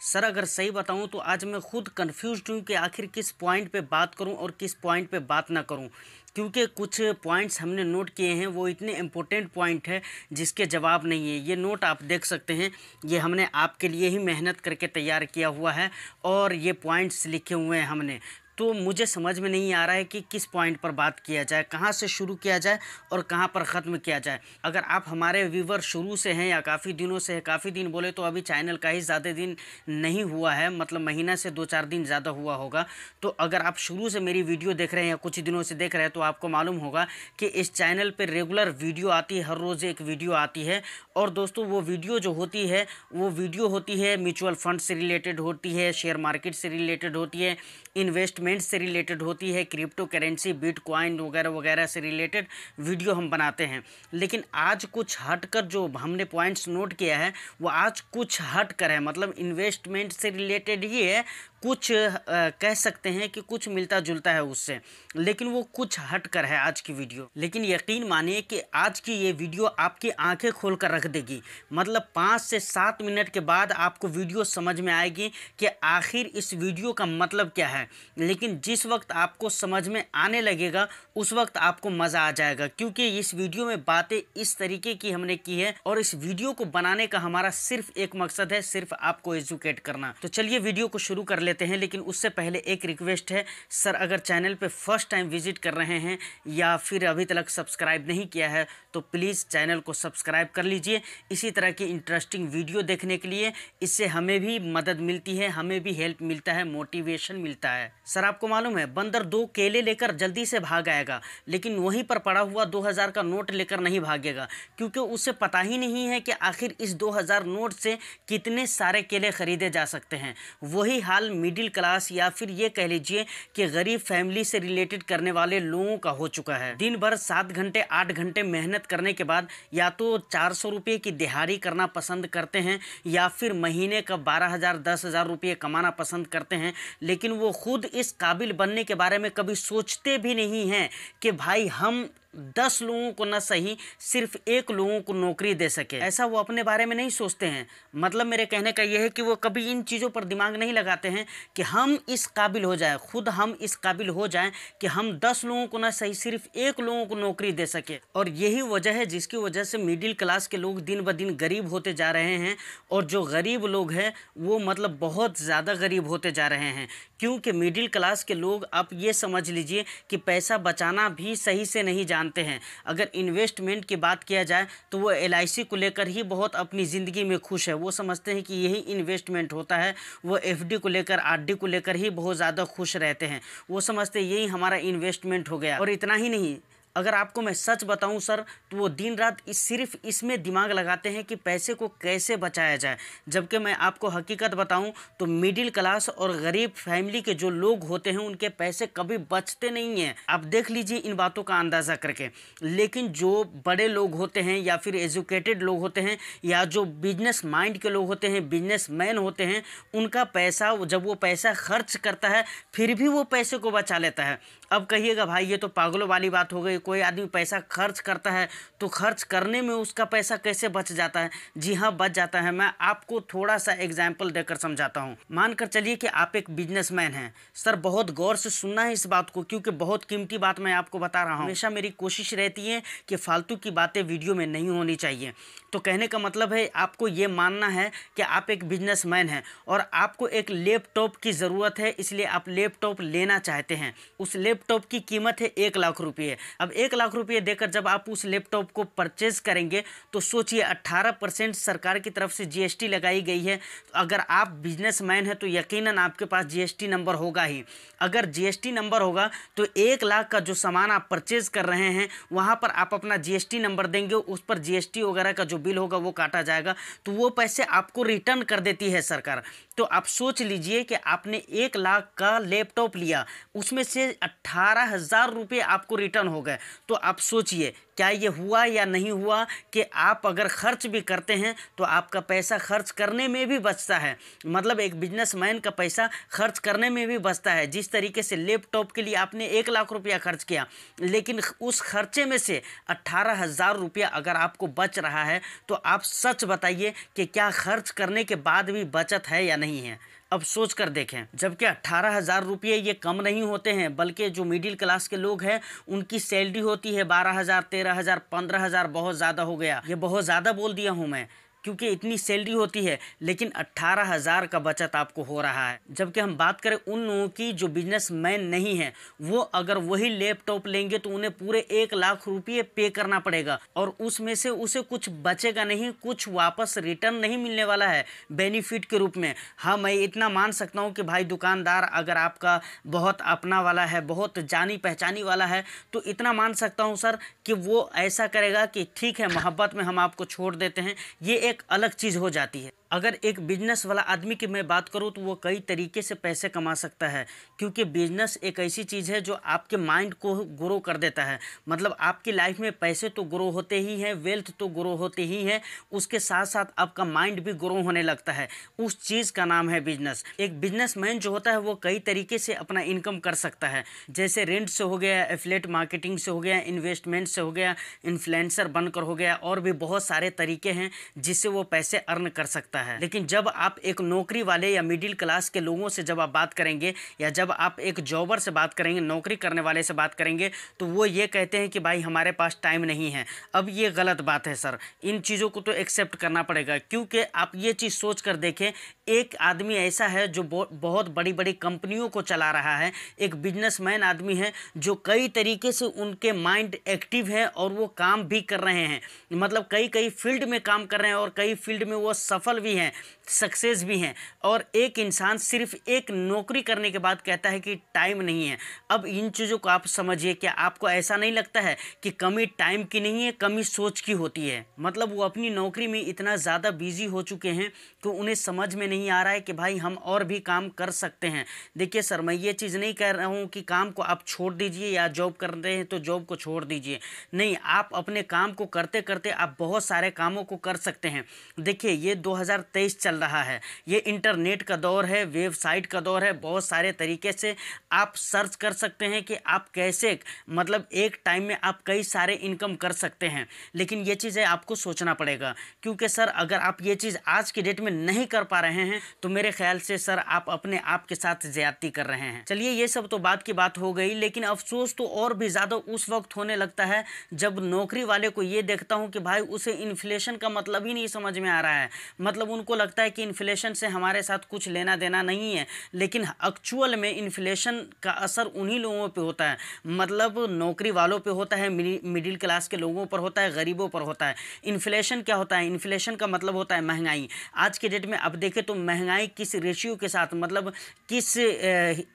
Sir अगर सही बताऊं तो आज मैं खुद कंफ्यूज्ड हूं कि आखिर किस पॉइंट पे बात करूं और किस पॉइंट पे बात ना करूं, क्योंकि कुछ पॉइंट्स हमने नोट किए हैं वो इतने इम्पोर्टेंट पॉइंट है जिसके जवाब नहीं है। ये नोट आप देख सकते हैं, ये हमने आपके लिए ही मेहनत करके तैयार किया हुआ है और ये पॉइंट्स लिखे हुए हैं हमने। तो मुझे समझ में नहीं आ रहा है कि किस पॉइंट पर बात किया जाए, कहाँ से शुरू किया जाए और कहाँ पर ख़त्म किया जाए। अगर आप हमारे व्यूवर शुरू से हैं या काफ़ी दिनों से है, काफ़ी दिन बोले तो अभी चैनल का ही ज़्यादा दिन नहीं हुआ है, मतलब महीना से 2-4 दिन ज़्यादा हुआ होगा। तो अगर आप शुरू से मेरी वीडियो देख रहे हैं या कुछ दिनों से देख रहे हैं तो आपको मालूम होगा कि इस चैनल पर रेगुलर वीडियो आती है, हर रोज़ एक वीडियो आती है। और दोस्तों वो वीडियो जो होती है वो वीडियो होती है म्यूचुअल फंड से रिलेटेड होती है, शेयर मार्केट से रिलेटेड होती है, इन्वेस्टमेंट से रिलेटेड होती है, क्रिप्टो करेंसी बिटकॉइन वगैरह वगैरह से रिलेटेड वीडियो हम बनाते हैं। लेकिन आज कुछ हटकर जो हमने पॉइंट्स नोट किया है वो आज कुछ हटकर है, मतलब इन्वेस्टमेंट से रिलेटेड ही है, कुछ कह सकते हैं कि कुछ मिलता जुलता है उससे, लेकिन वो कुछ हटकर है आज की वीडियो। लेकिन यकीन मानिए कि आज की ये वीडियो आपकी आंखें खोल कर रख देगी। मतलब 5 से 7 मिनट के बाद आपको वीडियो समझ में आएगी कि आखिर इस वीडियो का मतलब क्या है। लेकिन जिस वक्त आपको समझ में आने लगेगा उस वक्त आपको मज़ा आ जाएगा, क्योंकि इस वीडियो में बातें इस तरीके की हमने की है और इस वीडियो को बनाने का हमारा सिर्फ एक मकसद है, सिर्फ आपको एजुकेट करना। तो चलिए वीडियो को शुरू कर लेते हैं। लेकिन उससे पहले एक रिक्वेस्ट है सर, अगर चैनल पे फर्स्ट टाइम विजिट कर रहे हैं या फिर अभी तक सब्सक्राइब नहीं किया है तो प्लीज़ चैनल को सब्सक्राइब कर लीजिए इसी तरह की इंटरेस्टिंग वीडियो देखने के लिए। इससे हमें भी मदद मिलती है, हमें भी हेल्प मिलता है, मोटिवेशन मिलता है। सर आपको मालूम है बंदर 2 केले लेकर जल्दी से भाग आएगा, लेकिन वहीं पर पड़ा हुआ 2000 का नोट लेकर नहीं भागेगा, क्योंकि उसे पता ही नहीं है कि आखिर इस 2000 नोट से कितने सारे केले खरीदे जा सकते हैं। वही हाल मिडिल क्लास या फिर ये कह लीजिए कि गरीब फैमिली से रिलेटेड करने वाले लोगों का हो चुका है। दिन भर 7 घंटे 8 घंटे मेहनत करने के बाद या तो 400 रुपये की दिहाड़ी करना पसंद करते हैं या फिर महीने का 12,000 10,000 रुपये कमाना पसंद करते हैं, लेकिन वो खुद इस काबिल बनने के बारे में कभी सोचते भी नहीं हैं कि भाई हम 10 लोगों को न सही सिर्फ 1 लोगों को नौकरी दे सके। ऐसा वो अपने बारे में नहीं सोचते हैं। मतलब मेरे कहने का यह है कि वो कभी इन चीज़ों पर दिमाग नहीं लगाते हैं कि हम इस काबिल हो जाएं, खुद हम इस काबिल हो जाएं कि हम 10 लोगों को न सही सिर्फ 1 लोगों को नौकरी दे सके। और यही वजह है जिसकी वजह से मिडिल क्लास के लोग दिन ब दिन गरीब होते जा रहे हैं और जो गरीब लोग हैं वो मतलब बहुत ज़्यादा गरीब होते जा रहे हैं, क्योंकि मिडिल क्लास के लोग आप ये समझ लीजिए कि पैसा बचाना भी सही से नहीं जानते हैं। अगर इन्वेस्टमेंट की बात किया जाए तो वो LIC को लेकर ही बहुत अपनी ज़िंदगी में खुश है। वो समझते हैं कि यही इन्वेस्टमेंट होता है। वो FD को लेकर RD को लेकर ही बहुत ज़्यादा खुश रहते हैं। वो समझते हैं यही हमारा इन्वेस्टमेंट हो गया। और इतना ही नहीं, अगर आपको मैं सच बताऊं सर तो वो दिन रात सिर्फ इसमें दिमाग लगाते हैं कि पैसे को कैसे बचाया जाए, जबकि मैं आपको हकीकत बताऊं तो मिडिल क्लास और गरीब फैमिली के जो लोग होते हैं उनके पैसे कभी बचते नहीं हैं। आप देख लीजिए इन बातों का अंदाज़ा करके। लेकिन जो बड़े लोग होते हैं या फिर एजुकेटेड लोग होते हैं या जो बिजनेस माइंड के लोग होते हैं, बिजनेसमैन होते हैं, उनका पैसा जब वो पैसा खर्च करता है फिर भी वो पैसे को बचा लेता है। अब कहिएगा भाई ये तो पागलों वाली बात हो गई, कोई आदमी पैसा खर्च करता है तो खर्च करने में उसका पैसा कैसे बच जाता है? जी हाँ, बच जाता है। मैं आपको थोड़ा सा एग्जाम्पल देकर समझाता हूँ। मानकर चलिए कि आप एक बिजनेसमैन हैं। सर बहुत गौर से सुनना है इस बात को, क्योंकि बहुत कीमती बात मैं आपको बता रहा हूँ। हमेशा मेरी कोशिश रहती है कि फालतू की बातें वीडियो में नहीं होनी चाहिए। तो कहने का मतलब है आपको ये मानना है कि आप एक बिजनेसमैन हैं और आपको एक लैपटॉप की ज़रूरत है, इसलिए आप लैपटॉप लेना चाहते हैं। उस लैपटॉप की कीमत है 1 लाख रुपये। अब 1 लाख रुपये देकर जब आप उस लैपटॉप को परचेज करेंगे तो सोचिए 18% सरकार की तरफ से GST लगाई गई है। अगर आप बिजनेसमैन हैं तो यकीनन आपके पास GST नंबर होगा ही। अगर GST नंबर होगा तो 1 लाख का जो सामान आप परचेज कर रहे हैं वहाँ पर आप अपना GST नंबर देंगे, उस पर GST वगैरह का जो बिल होगा वो काटा जाएगा, तो वो पैसे आपको रिटर्न कर देती है सरकार। तो आप सोच लीजिए कि आपने 1 लाख का लैपटॉप लिया, उसमें से 18,000 रुपये आपको रिटर्न हो गए। तो आप सोचिए क्या ये हुआ या नहीं हुआ कि आप अगर खर्च भी करते हैं तो आपका पैसा खर्च करने में भी बचता है। मतलब एक बिजनेसमैन का पैसा खर्च करने में भी बचता है। जिस तरीके से लैपटॉप के लिए आपने 1 लाख रुपया खर्च किया, लेकिन उस खर्चे में से 18,000 रुपया अगर आपको बच रहा है तो आप सच बताइए कि क्या खर्च करने के बाद भी बचत है या नहीं है। अब सोच कर देखें, जबकि 18,000 रुपये ये कम नहीं होते हैं, बल्कि जो मिडिल क्लास के लोग हैं उनकी सैलरी होती है 12,000, 13,000, 15,000। बहुत ज़्यादा हो गया, ये बहुत ज़्यादा बोल दिया हूँ मैं, क्योंकि इतनी सैलरी होती है, लेकिन 18,000 का बचत आपको हो रहा है। जबकि हम बात करें उन लोगों की जो बिजनेसमैन नहीं है, वो अगर वही लैपटॉप लेंगे तो उन्हें पूरे 1 लाख रुपये पे करना पड़ेगा, और उसमें से उसे कुछ बचेगा नहीं, कुछ वापस रिटर्न नहीं मिलने वाला है बेनिफिट के रूप में। हाँ, मैं इतना मान सकता हूँ कि भाई दुकानदार अगर आपका बहुत अपना वाला है, बहुत जानी पहचानी वाला है, तो इतना मान सकता हूँ सर कि वो ऐसा करेगा कि ठीक है, मोहब्बत में हम आपको छोड़ देते हैं। ये एक अलग चीज़ हो जाती है। अगर एक बिजनेस वाला आदमी की मैं बात करूं तो वो कई तरीके से पैसे कमा सकता है, क्योंकि बिजनेस एक ऐसी चीज़ है जो आपके माइंड को ग्रो कर देता है। मतलब आपकी लाइफ में पैसे तो ग्रो होते ही हैं, वेल्थ तो ग्रो होते ही हैं, उसके साथ साथ आपका माइंड भी ग्रो होने लगता है। उस चीज़ का नाम है बिजनेस। एक बिजनेसमैन जो होता है वो कई तरीके से अपना इनकम कर सकता है, जैसे रेंट से हो गया, एफिलिएट मार्केटिंग से हो गया, इन्वेस्टमेंट से हो गया, इन्फ्लुएंसर बनकर हो गया, और भी बहुत सारे तरीके हैं जिससे वो पैसे अर्न कर सकता है। लेकिन जब आप एक नौकरी वाले या मिडिल क्लास के लोगों से जब आप बात करेंगे, या जब आप एक जॉबर से बात करेंगे, नौकरी करने वाले से बात करेंगे, तो वो ये कहते हैं कि भाई हमारे पास टाइम नहीं है। अब ये गलत बात है सर, इन चीज़ों को तो एक्सेप्ट करना पड़ेगा, क्योंकि आप ये चीज़ सोच कर देखें, एक आदमी ऐसा है जो बहुत बड़ी बड़ी कंपनियों को चला रहा है, एक बिजनेसमैन आदमी है जो कई तरीके से उनके माइंड एक्टिव है और वो काम भी कर रहे हैं। मतलब कई फील्ड में काम कर रहे हैं, और कई फील्ड में वो सफल भी हैं, सक्सेस भी हैं। और एक इंसान सिर्फ एक नौकरी करने के बाद कहता है कि टाइम नहीं है। अब इन चीज़ों को आप समझिए, क्या आपको ऐसा नहीं लगता है कि कमी टाइम की नहीं है, कमी सोच की होती है। मतलब वो अपनी नौकरी में इतना ज़्यादा बिजी हो चुके हैं कि उन्हें समझ में नहीं आ रहा है कि भाई हम और भी काम कर सकते हैं। देखिए सर, मैं ये चीज़ नहीं कह रहा हूँ कि काम को आप छोड़ दीजिए, या जॉब कर रहे हैं तो जॉब को छोड़ दीजिए, नहीं, आप अपने काम को करते करते आप बहुत सारे कामों को कर सकते हैं। देखिए, ये 2023 चल रहा है, ये इंटरनेट का दौर है, वेबसाइट का दौर है, बहुत सारे तरीके से आप सर्च कर सकते हैं कि आप कैसे, मतलब एक टाइम में आप कई सारे इनकम कर सकते हैं। लेकिन ये चीज़ें आपको सोचना पड़ेगा, क्योंकि सर अगर आप ये चीज़ आज की डेट में नहीं कर पा रहे हैं तो मेरे ख्याल से सर आप अपने आप के साथ ज्यादती कर रहे हैं। चलिए, ये सब तो बात की बात हो गई, लेकिन अफसोस तो और भी ज़्यादा उस वक्त होने लगता है जब नौकरी वाले को ये देखता हूँ कि भाई उसे इन्फ्लेशन का मतलब ही नहीं समझ में आ रहा है। मतलब उनको लगता है कि इन्फ्लेशन से हमारे साथ कुछ लेना देना नहीं है, लेकिन एक्चुअल में इन्फ्लेशन का असर उन्हीं लोगों पे होता है। मतलब नौकरी वालों पे होता है, मिडिल क्लास के लोगों पर होता है, गरीबों पर होता है। इन्फ्लेशन क्या होता है? इन्फ्लेशन का मतलब होता है महंगाई। आज के डेट में अब देखें तो महंगाई किस रेशियो के साथ, मतलब किस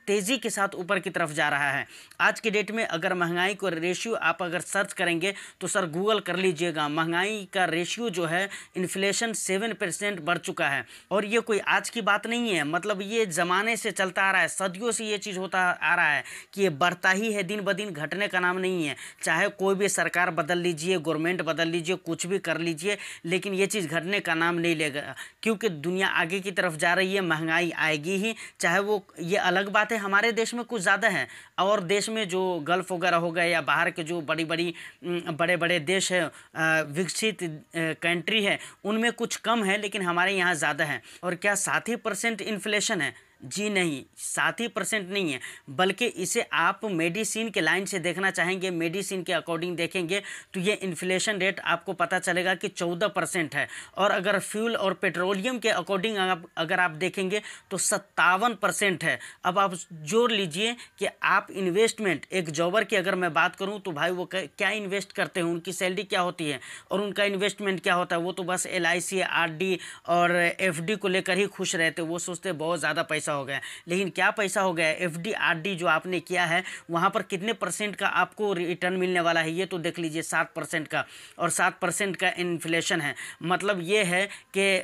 तेज़ी के साथ ऊपर की तरफ जा रहा है। आज की डेट में अगर महंगाई को रेशियो आप अगर सर्च करेंगे तो सर गूगल कर लीजिएगा, महंगाई का रेशियो जो है इन्फ्लेशन 7% बढ़ चुका है। और ये कोई आज की बात नहीं है, मतलब ये ज़माने से चलता आ रहा है, सदियों से ये चीज़ होता आ रहा है कि ये बढ़ता ही है, दिन ब दिन, घटने का नाम नहीं है। चाहे कोई भी सरकार बदल लीजिए, गवर्नमेंट बदल लीजिए, कुछ भी कर लीजिए, लेकिन ये चीज़ घटने का नाम नहीं लेगा, क्योंकि दुनिया आगे की तरफ जा रही है, महंगाई आएगी ही। चाहे वो, ये अलग बात है हमारे देश में कुछ ज़्यादा है, और देश में जो गल्फ़ वगैरह हो गए या बाहर के जो बड़े बड़े देश है, विकसित कंट्री है, उनमें कुछ कम है, लेकिन हमारे यहाँ ज़्यादा है। और क्या 7% इन्फ्लेशन है? जी नहीं, 7% नहीं है, बल्कि इसे आप मेडिसिन के लाइन से देखना चाहेंगे, मेडिसिन के अकॉर्डिंग देखेंगे तो ये इन्फ्लेशन रेट आपको पता चलेगा कि 14% है। और अगर फ्यूल और पेट्रोलियम के अकॉर्डिंग अगर आप देखेंगे तो 57% है। अब आप जोड़ लीजिए कि आप इन्वेस्टमेंट, एक जॉबर की अगर मैं बात करूं तो भाई वो क्या इन्वेस्ट करते हैं, उनकी सैलरी क्या होती है और उनका इन्वेस्टमेंट क्या होता है, वो तो बस LIC, RD और FD को लेकर ही खुश रहते, वो सोचते बहुत ज़्यादा पैसा पैसा हो गया। लेकिन क्या पैसा हो गया, एफडी आरडी जो आपने किया है वहाँ पर कितने % का आपको रिटर्न मिलने वाला है, ये तो देख लीजिए 7% का, और 7% का इन्फ्लेशन है। मतलब ये है कि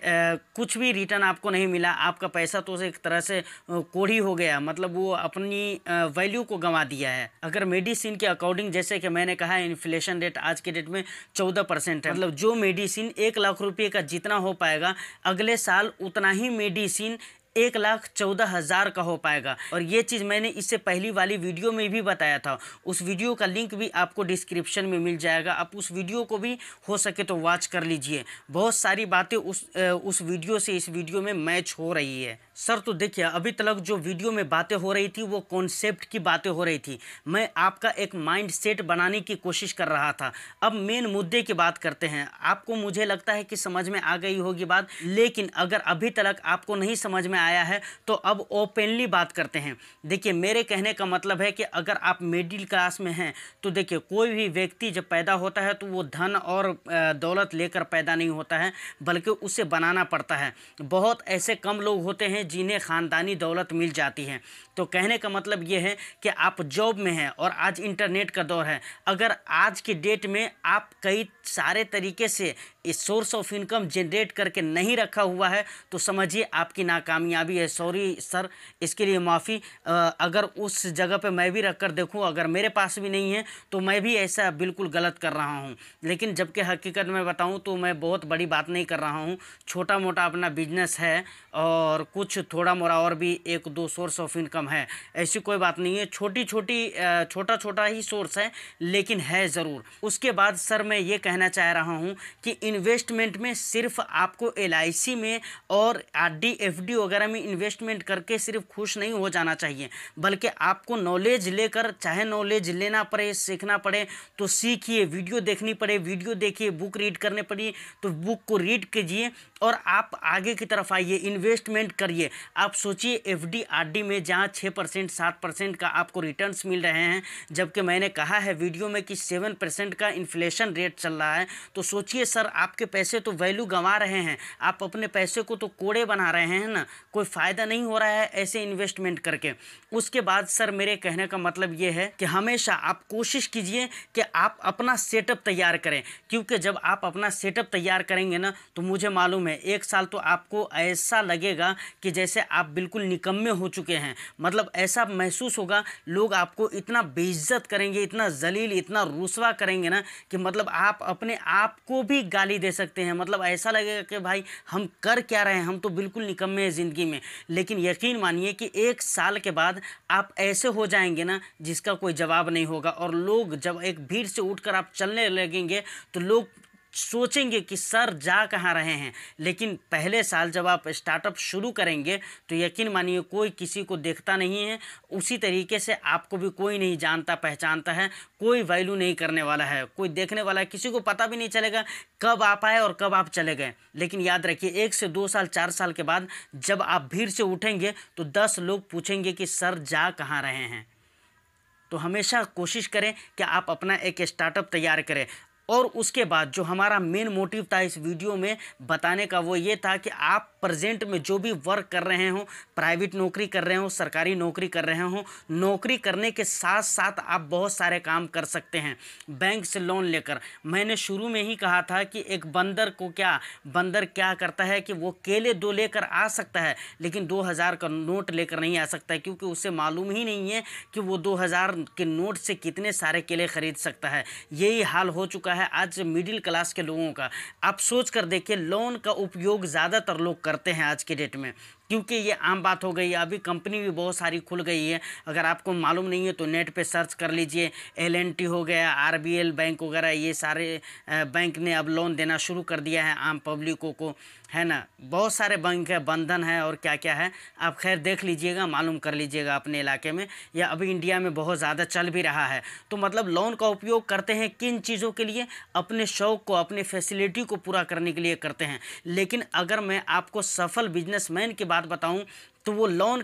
कुछ भी रिटर्न आपको नहीं मिला, आपका पैसा तो एक तरह से कोढ़ी हो गया, मतलब वो अपनी वैल्यू को गंवा दिया है। अगर मेडिसिन के अकॉर्डिंग, जैसे कि मैंने कहा, इन्फ्लेशन रेट आज के डेट में 14% है। मतलब जो मेडिसिन 1 लाख रुपये का जितना हो पाएगा, अगले साल उतना ही मेडिसिन 1,14,000 का हो पाएगा। और ये चीज़ मैंने इससे पहली वाली वीडियो में भी बताया था, उस वीडियो का लिंक भी आपको डिस्क्रिप्शन में मिल जाएगा, आप उस वीडियो को भी हो सके तो वॉच कर लीजिए। बहुत सारी बातें उस वीडियो से इस वीडियो में मैच हो रही है। सर तो देखिए, अभी तक जो वीडियो में बातें हो रही थी वो कॉन्सेप्ट की बातें हो रही थी, मैं आपका एक माइंड सेट बनाने की कोशिश कर रहा था। अब मेन मुद्दे की बात करते हैं। आपको मुझे लगता है कि समझ में आ गई होगी बात, लेकिन अगर अभी तक आपको नहीं समझ में आया है तो अब ओपनली बात करते हैं। देखिए, मेरे कहने का मतलब है कि अगर आप मिडिल क्लास में हैं तो देखिए, कोई भी व्यक्ति जब पैदा होता है तो वो धन और दौलत लेकर पैदा नहीं होता है, बल्कि उसे बनाना पड़ता है। बहुत ऐसे कम लोग होते हैं जिन्हें ख़ानदानी दौलत मिल जाती है। तो कहने का मतलब ये है कि आप जॉब में हैं और आज इंटरनेट का दौर है। अगर आज की डेट में आप कई सारे तरीके से इस सोर्स ऑफ इनकम जनरेट करके नहीं रखा हुआ है तो समझिए आपकी नाकामयाबी है। सॉरी सर, इसके लिए माफ़ी। अगर उस जगह पे मैं भी रख कर देखूँ, अगर मेरे पास भी नहीं है तो मैं भी ऐसा बिल्कुल गलत कर रहा हूँ। लेकिन जबकि हकीकत में बताऊँ तो मैं बहुत बड़ी बात नहीं कर रहा हूँ, छोटा मोटा अपना बिजनेस है और कुछ थोड़ा मोड़ा और भी 1-2 सोर्स ऑफ इनकम है। ऐसी कोई बात नहीं है, छोटा छोटा ही सोर्स है, लेकिन है ज़रूर। उसके बाद सर मैं ये कहना चाह रहा हूँ कि इन्वेस्टमेंट में सिर्फ आपको LIC में और RD FD वगैरह में इन्वेस्टमेंट करके सिर्फ खुश नहीं हो जाना चाहिए, बल्कि आपको नॉलेज लेकर, चाहे नॉलेज लेना पड़े, सीखना पड़े तो सीखिए, वीडियो देखनी पड़े वीडियो देखिए, बुक रीड करने पड़ी तो बुक को रीड कीजिए और आप आगे की तरफ आइए, इन्वेस्टमेंट करिए। आप सोचिए FD RD में जहाँ 6% 7% का आपको रिटर्न्स मिल रहे हैं, जबकि मैंने कहा है वीडियो में कि 7% का इन्फ्लेशन रेट चल रहा है, तो सोचिए सर, आपके पैसे तो वैल्यू गंवा रहे हैं, आप अपने पैसे को तो कोड़े बना रहे हैं ना, कोई फ़ायदा नहीं हो रहा है ऐसे इन्वेस्टमेंट करके। उसके बाद सर मेरे कहने का मतलब ये है कि हमेशा आप कोशिश कीजिए कि आप अपना सेटअप तैयार करें, क्योंकि जब आप अपना सेटअप तैयार करेंगे ना तो मुझे मालूम है 1 साल तो आपको ऐसा लगेगा कि जैसे आप बिल्कुल निकम्मे हो चुके हैं। मतलब ऐसा महसूस होगा, लोग आपको इतना बेइज्जत करेंगे, इतना जलील, इतना रुसवा करेंगे ना कि मतलब आप अपने आप को भी गाली दे सकते हैं। मतलब ऐसा लगेगा कि भाई हम कर क्या रहे हैं, हम तो बिल्कुल निकम्मे हैं ज़िंदगी में। लेकिन यकीन मानिए कि 1 साल के बाद आप ऐसे हो जाएंगे ना जिसका कोई जवाब नहीं होगा। और लोग जब एक भीड़ से उठकर आप चलने लगेंगे तो लोग सोचेंगे कि सर जा कहाँ रहे हैं। लेकिन पहले साल जब आप स्टार्टअप शुरू करेंगे तो यकीन मानिए कोई किसी को देखता नहीं है, उसी तरीके से आपको भी कोई नहीं जानता पहचानता है, कोई वैल्यू नहीं करने वाला है, कोई देखने वाला है, किसी को पता भी नहीं चलेगा कब आप आए और कब आप चले गए। लेकिन याद रखिए 1 से 2 साल 4 साल के बाद जब आप भीड़ से उठेंगे तो 10 लोग पूछेंगे कि सर जा कहाँ रहे हैं। तो हमेशा कोशिश करें कि आप अपना एक स्टार्टअप तैयार करें। और उसके बाद जो हमारा मेन मोटिव था इस वीडियो में बताने का वो ये था कि आप प्रेजेंट में जो भी वर्क कर रहे हो, प्राइवेट नौकरी कर रहे हो, सरकारी नौकरी कर रहे हो, नौकरी करने के साथ साथ आप बहुत सारे काम कर सकते हैं बैंक से लोन लेकर। मैंने शुरू में ही कहा था कि एक बंदर क्या करता है कि वो केले 2 लेकर आ सकता है, लेकिन 2000 का नोट लेकर नहीं आ सकता है, क्योंकि उसे मालूम ही नहीं है कि वो 2000 के नोट से कितने सारे केले खरीद सकता है। यही हाल हो चुका है आज मिडिल क्लास के लोगों का। आप सोच कर देखिए, लोन का उपयोग ज़्यादातर लोग करते हैं आज के डेट में, क्योंकि ये आम बात हो गई है। अभी कंपनी भी बहुत सारी खुल गई है, अगर आपको मालूम नहीं है तो नेट पे सर्च कर लीजिए। LNT हो गया, RBL बैंक वगैरह, ये सारे बैंक ने अब लोन देना शुरू कर दिया है आम पब्लिकों को, है ना। बहुत सारे बैंक है, बंधन है और क्या क्या है, आप खैर देख लीजिएगा, मालूम कर लीजिएगा अपने इलाके में, या अभी इंडिया में बहुत ज़्यादा चल भी रहा है। तो मतलब लोन का उपयोग करते हैं किन चीज़ों के लिए? अपने शौक़ को, अपने फैसिलिटी को पूरा करने के लिए करते हैं। लेकिन अगर मैं आपको सफल बिजनेसमैन की बात बताऊं तो वो लोन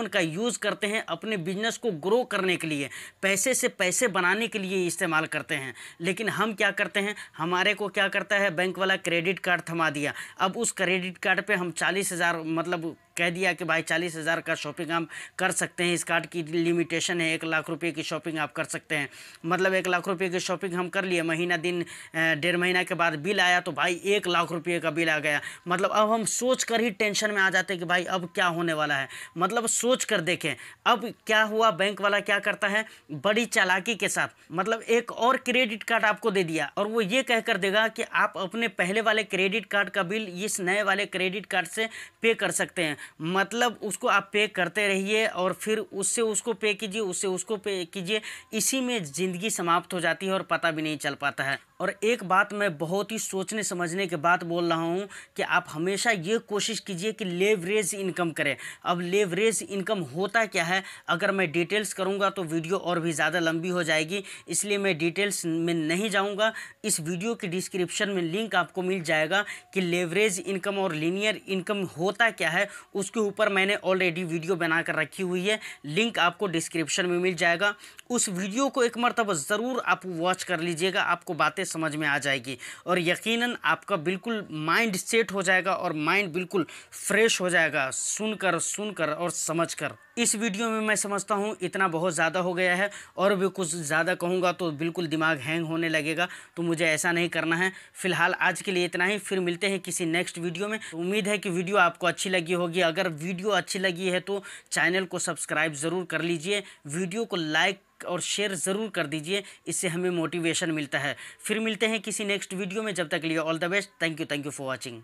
का यूज़ करते हैं अपने बिजनेस को ग्रो करने के लिए, पैसे से पैसे बनाने के लिए इस्तेमाल करते हैं। लेकिन हम क्या करते हैं, हमारे को क्या करता है बैंक वाला, क्रेडिट कार्ड थमा दिया। अब उस क्रेडिट कार्ड पे हम 40,000 मतलब कह दिया कि भाई 40,000 का शॉपिंग हम कर सकते हैं, इस कार्ड की लिमिटेशन है 1 लाख रुपए की शॉपिंग आप कर सकते हैं। मतलब 1 लाख रुपए की शॉपिंग हम कर लिए, महीना दिन 1.5 महीना के बाद बिल आया तो भाई 1 लाख रुपये का बिल आ गया। मतलब अब हम सोच कर ही टेंशन में आ जाते हैं कि भाई अब क्या होने वाला है। मतलब सोच कर देखें अब क्या हुआ। बैंक वाला क्या करता है बड़ी चालाकी के साथ, मतलब एक और क्रेडिट कार्ड आपको दे दिया और वो ये कहकर देगा कि आप अपने पहले वाले क्रेडिट कार्ड का बिल इस नए वाले क्रेडिट कार्ड से पे कर सकते हैं। मतलब उसको आप पे करते रहिए और फिर उससे उसको पे कीजिए, उससे उसको पे कीजिए। इसी में ज़िंदगी समाप्त हो जाती है और पता भी नहीं चल पाता है। और एक बात मैं बहुत ही सोचने समझने के बाद बोल रहा हूँ कि आप हमेशा ये कोशिश कीजिए कि लेवरेज इनकम करें। अब लेवरेज इनकम होता क्या है, अगर मैं डिटेल्स करूँगा तो वीडियो और भी ज़्यादा लंबी हो जाएगी, इसलिए मैं डिटेल्स में नहीं जाऊँगा। इस वीडियो के डिस्क्रिप्शन में लिंक आपको मिल जाएगा कि लेवरेज इनकम और लीनियर इनकम होता क्या है। उसके ऊपर मैंने ऑलरेडी वीडियो बना कर रखी हुई है, लिंक आपको डिस्क्रिप्शन में मिल जाएगा। उस वीडियो को एक मरतबा ज़रूर आप वॉच कर लीजिएगा, आपको बातें समझ में आ जाएगी और यकीनन आपका बिल्कुल माइंड सेट हो जाएगा और माइंड बिल्कुल फ्रेश हो जाएगा सुनकर और समझकर। इस वीडियो में मैं समझता हूँ इतना बहुत ज़्यादा हो गया है, और भी कुछ ज़्यादा कहूँगा तो बिल्कुल दिमाग हैंग होने लगेगा, तो मुझे ऐसा नहीं करना है। फिलहाल आज के लिए इतना ही, फिर मिलते हैं किसी नेक्स्ट वीडियो में। उम्मीद है कि वीडियो आपको अच्छी लगी होगी। अगर वीडियो अच्छी लगी है तो चैनल को सब्सक्राइब ज़रूर कर लीजिए, वीडियो को लाइक और शेयर ज़रूर कर दीजिए, इससे हमें मोटिवेशन मिलता है। फिर मिलते हैं किसी नेक्स्ट वीडियो में, जब तक के लिए all the best. Thank you for watching.